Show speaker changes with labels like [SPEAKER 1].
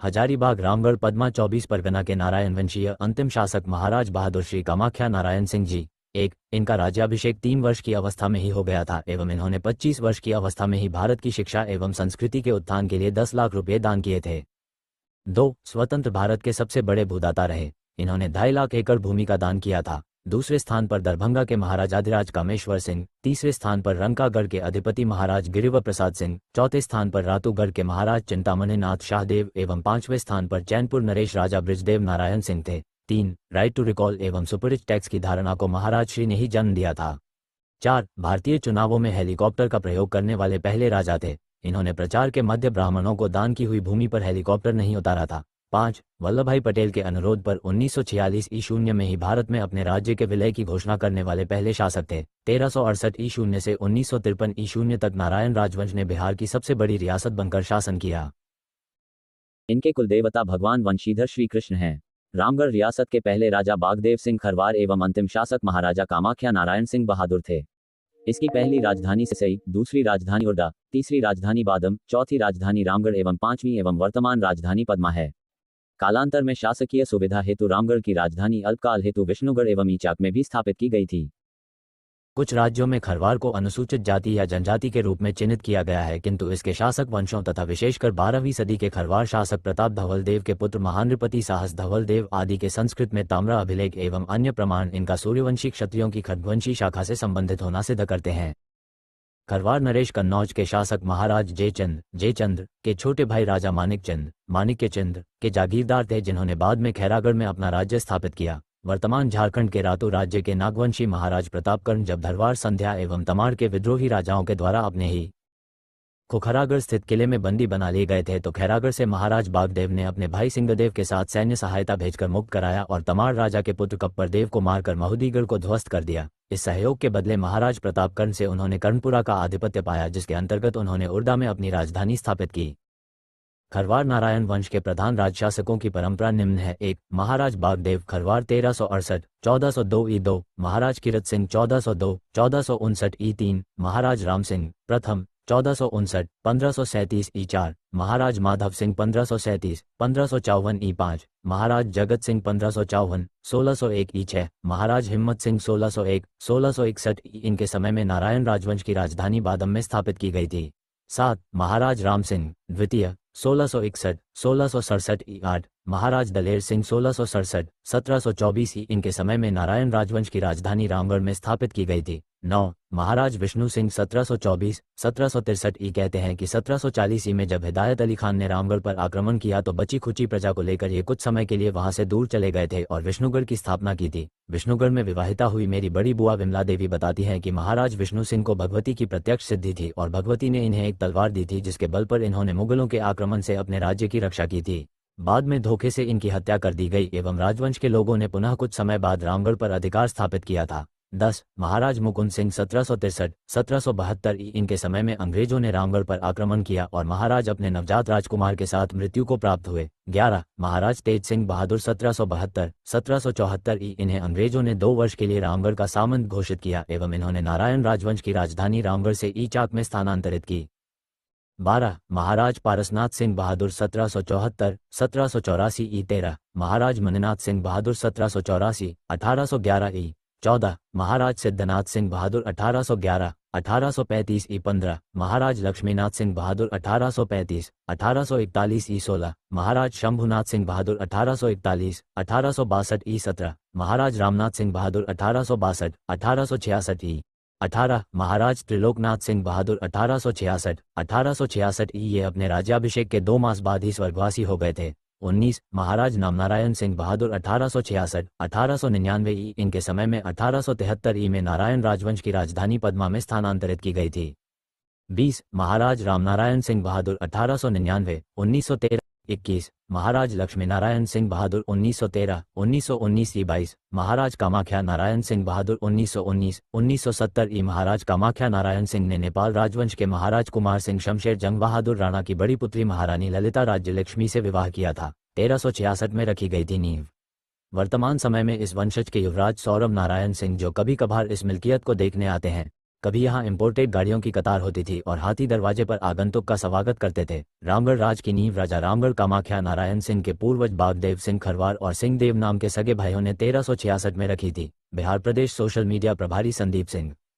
[SPEAKER 1] हजारीबाग रामगढ़ पद्मा 24 परगना के नारायण वंशीय अंतिम शासक महाराज बहादुर श्री कामाख्या नारायण सिंह जी। एक, इनका राज्याभिषेक 3 वर्ष की अवस्था में ही हो गया था एवं इन्होंने 25 वर्ष की अवस्था में ही भारत की शिक्षा एवं संस्कृति के उत्थान के लिए 10 लाख रुपये दान किए थे। 2, स्वतंत्र भारत के सबसे बड़े भूदाता रहे। इन्होंने 2.5 लाख एकड़ भूमि का दान किया था। दूसरे स्थान पर दरभंगा के महाराजाधिराज कामेश्वर सिंह, तीसरे स्थान पर रंकागढ़ के अधिपति महाराज गिरिवर प्रसाद सिंह, चौथे स्थान पर रातूगढ़ के महाराज चिंतामणि नाथ शाहदेव एवं 5वें स्थान पर चैनपुर नरेश राजा बृजदेव नारायण सिंह थे। 3, राइट टू रिकॉल एवं सुपरिच टैक्स की धारणा को महाराज श्री ने ही जन्म दिया था। 4, भारतीय चुनावों में हेलीकॉप्टर का प्रयोग करने वाले पहले राजा थे। इन्होंने प्रचार के मध्य ब्राह्मणों को दान की हुई भूमि पर हेलीकॉप्टर नहीं उतारा था। 5, वल्लभभाई पटेल के अनुरोध पर 1946 ईशून्य में ही भारत में अपने राज्य के विलय की घोषणा करने वाले पहले शासक थे। 1368 ईशून्य से 1953 ईशून्य तक नारायण राजवंश ने बिहार की सबसे बड़ी रियासत बनकर शासन किया।
[SPEAKER 2] इनके कुलदेवता भगवान वंशीधर श्री कृष्ण हैं। रामगढ़ रियासत के पहले राजा बागदेव सिंह खरवार एवं अंतिम शासक महाराजा कामाख्या नारायण सिंह बहादुर थे। इसकी पहली राजधानी सिसई, दूसरी राजधानी उड्डा, तीसरी राजधानी बादम, चौथी राजधानी रामगढ़ एवं 5वीं एवं वर्तमान राजधानी पद्मा है। कालांतर में शासकीय सुविधा हेतु रामगढ़ की राजधानी अल्पकाल हेतु विष्णुगढ़ एवं ईचाक में भी स्थापित की गई थी।
[SPEAKER 1] कुछ राज्यों में खरवार को अनुसूचित जाति या जनजाति के रूप में चिन्हित किया गया है, किंतु इसके शासक वंशों तथा विशेषकर 12वीं सदी के खरवार शासक प्रताप धवल देव के पुत्र महानृपति साहस धवल देव आदि के संस्कृत में ताम्र अभिलेख एवं अन्य प्रमाण इनका सूर्यवंशी क्षत्रियों की खड्गवंशी शाखा से संबंधित होना सिद्ध करते हैं। खरवार नरेश कन्नौज के शासक महाराज जयचंद्र के छोटे भाई राजा माणिक्यचंद्र के जागीरदार थे, जिन्होंने बाद में खैरागढ़ में अपना राज्य स्थापित किया। वर्तमान झारखंड के रातू राज्य के नागवंशी महाराज प्रतापकर्ण जब धरवार संध्या एवं तमाड़ के विद्रोही राजाओं के द्वारा अपने ही को खैरागढ़ स्थित किले में बंदी बना लिए गए थे, तो खैरागढ़ से महाराज बागदेव ने अपने भाई सिंहदेव के साथ सैन्य सहायता भेजकर मुक्त कराया और तमाड़ राजा के पुत्र कप्परदेव को मारकर महुदीगढ़ को ध्वस्त कर दिया। इस सहयोग के बदले महाराज प्रतापकर्ण से उन्होंने कर्णपुरा का आधिपत्य पाया, जिसके अंतर्गत उन्होंने उड़दा में अपनी राजधानी स्थापित की। खरवार नारायण वंश के प्रधान राजशासकों की परंपरा निम्न है। 1, महाराज बागदेव खरवार 1368 1402 ई 2, महाराज किरत सिंह 1402 1459 ई 3, महाराज राम सिंह प्रथम 1459 1537 ई 4, महाराज माधव सिंह 1537 1554 ई 5, महाराज जगत सिंह 1554 1601 ई 6, महाराज हिम्मत सिंह 1601 1661 ई। इनके समय में नारायण राजवंश की राजधानी बादम में स्थापित की गई थी। 7, महाराज राम सिंह द्वितीय 1661 1667 ई 8, महाराज दलेर सिंह 1667 1724 ई। इनके समय में नारायण राजवंश की राजधानी रामगढ़ में स्थापित की गई थी। 9, महाराज विष्णु सिंह 1724 1763 ई। कहते हैं कि 1740 ई में जब हिदायत अली खान ने रामगढ़ पर आक्रमण किया तो बची खुची प्रजा को लेकर ये कुछ समय के लिए वहां से दूर चले गए थे और विष्णुगढ़ की स्थापना की थी। विष्णुगढ़ में विवाहिता हुई मेरी बड़ी बुआ विमला देवी बताती हैं कि महाराज विष्णु सिंह को भगवती की प्रत्यक्ष सिद्धि थी और भगवती ने इन्हें एक तलवार दी थी, जिसके बल पर इन्होंने मुगलों के आक्रमण से अपने राज्य की रक्षा की थी। बाद में धोखे से इनकी हत्या कर दी गई एवं राजवंश के लोगों ने पुनः कुछ समय बाद रामगढ़ पर अधिकार स्थापित किया था। 10, महाराज मुकुंद सिंह 1763 1772 ई। इनके समय में अंग्रेजों ने रामगढ़ पर आक्रमण किया और महाराज अपने नवजात राजकुमार के साथ मृत्यु को प्राप्त हुए। 11, महाराज तेज सिंह बहादुर 1772 1774 ई। इन्हें अंग्रेजों ने 2 वर्ष के लिए रामगढ़ का सामंत घोषित किया एवं इन्होंने नारायण राजवंश की राजधानी रामगढ़ से ईचाक में स्थानांतरित की। 12, महाराज पारसनाथ सिंह बहादुर 1774 1784 ई। 13, महाराज मणिनाथ सिंह बहादुर 1784 1811 ई। 14, महाराज सिद्धनाथ सिंह बहादुर 1811 1835 ई। 15, महाराज लक्ष्मीनाथ सिंह बहादुर 1835 1841 ई। 16, महाराज शंभुनाथ सिंह बहादुर 1841 1862 ई। 17, महाराज रामनाथ सिंह बहादुर 1862 1866 ई। 18, महाराज त्रिलोकनाथ सिंह बहादुर 1866 1866 ई। ये अपने राज्याभिषेक के 2 मास बाद ही स्वर्गवासी हो गए थे। 19, महाराज नामनारायण सिंह बहादुर 1866 1899 ई। इनके समय में 1873 ई में नारायण राजवंश की राजधानी पद्मा में स्थानांतरित की गई थी। 20, महाराज रामनारायण सिंह बहादुर 1899 1913 21, महाराज लक्ष्मीनारायण सिंह बहादुर 1913 1919 ई। 22, महाराज कामाख्या नारायण सिंह बहादुर 1919 1970 ई। महाराज कामाख्या नारायण सिंह ने नेपाल राजवंश के महाराज कुमार सिंह शमशेर जंग बहादुर राणा की बड़ी पुत्री महारानी ललिता राज्य लक्ष्मी से विवाह किया था। 1366 में रखी गई थी नींव। वर्तमान समय में इस वंशज के युवराज सौरभ नारायण सिंह, जो कभी कभार इस मिल्कियत को देखने आते हैं, कभी यहाँ इंपोर्टेड गाड़ियों की कतार होती थी और हाथी दरवाजे पर आगंतुक का स्वागत करते थे। रामगढ़ राज की नींव राजा रामगढ़ कामाख्या नारायण सिंह के पूर्वज बागदेव सिंह खरवार और सिंह देव नाम के सगे भाइयों ने 1366 में रखी थी। बिहार प्रदेश सोशल मीडिया प्रभारी संदीप सिंह।